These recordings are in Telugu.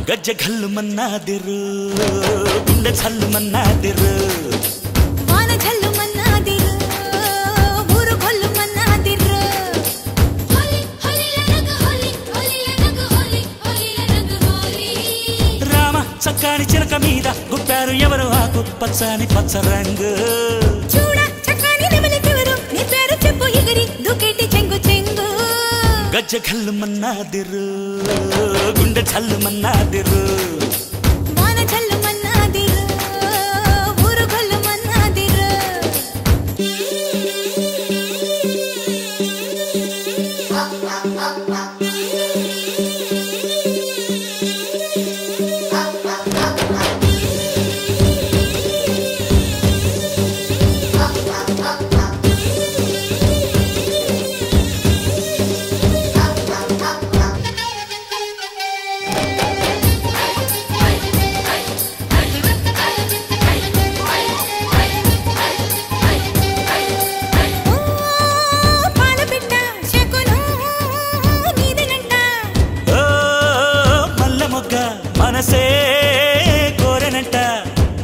ಗಜ್ಜೆ ಘಲ್ಲು ಮನ್ನಾದಿರು ಗುಂಡೆ ಛಲ್ಲು ಮನ್ನಾದಿರು ವಾನ ಛಲ್ಲು ಮನ್ನಾದಿರು ಊರು ಘಲ್ಲು ಮನ್ನಾದಿರು ಹೋಲಿ ಹೋಲಿ ರಂಗ ಹೋಲಿ ಹೋಲಿ ರಂಗ ಹೋಲಿ ಹೋಲಿ ರಂಗ ಹೋಲಿ రామ చక్కాని చిలక మీద గుప్పారు ఎవరు ఆకు పచ్చని పచ్చ రంగు చూడ చక్కాని నెమలికెవరు నీ పేరు చెప్పు ఎగిరి దుకేటి చెంగు చెంగు గజ్జె ఘల్లు మన్నాదిరు గుండె ఛల్లు మన్నాదిరు వాన ఛల్లు మన్నాదిరు ఊరు ఘల్లు మన్నాదిరు మనసే కోరనంట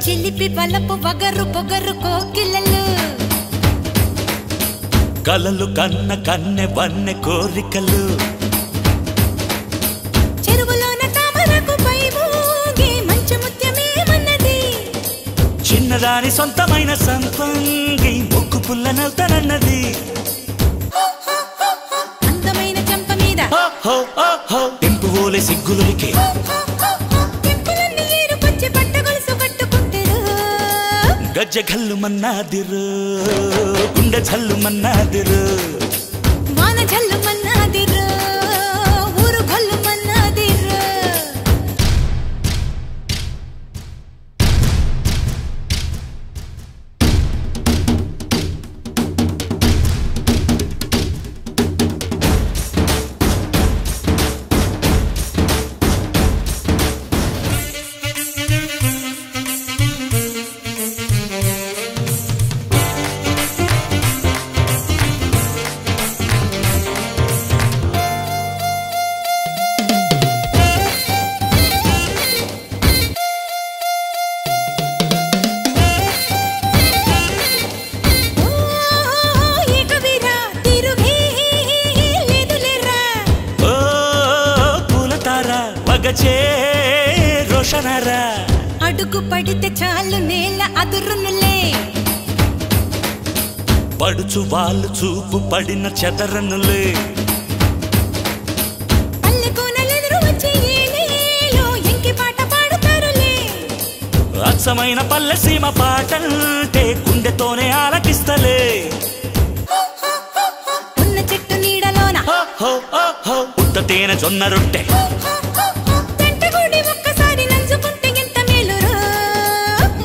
చిలిపి బలపు వగరు పొగరు కోకిలలు కలలు కన్న కన్నె వన్నె కోరికలు చెరువులోన తామరకు పై ఊగే మంచు ముత్యమేమన్నది చిన్నదాని సొంతమైన సంపంగి ముక్కు పుల్లనవుతానన్నది అందమైన చంప మీద ఇంపు ఓలే సిగ్గులకి గజ్జె ఘల్లు మన్నాదిరు గుండె ఛల్లు మన్నాదిరు వాన ఛల్లు మన్నాదిరు ఊరు ఘల్లు మన్నాదిరు రోషనరా అడుగు పడితే చాలు నేల అదురునులే పడుచు వాళ్ళు చూపు పడిన చెదరనులే పల్లె కోనలెదురు వచ్చి ఏలేలో ఇంకి పాట పాడుతారులే అచ్చమైన పల్లె సీమ పాటంటే గుండెతోనే ఆలకిస్తలే ఉన్న చెట్టు నీడలోన ఉత్త తేనె జొన్న రొట్టె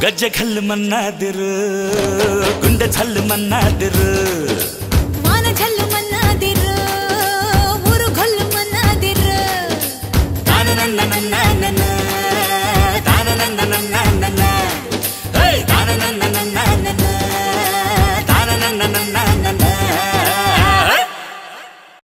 గజ్జె ఘల్లు మన్నాదిరు గుండె ఛల్లు మన్నాదిరు వాన ఛల్లు మన్నాదిరు ఊరు ఘల్లు మన్నాదిరు తాననన్న నన్న నన్న తాననన్న నన్న నన్న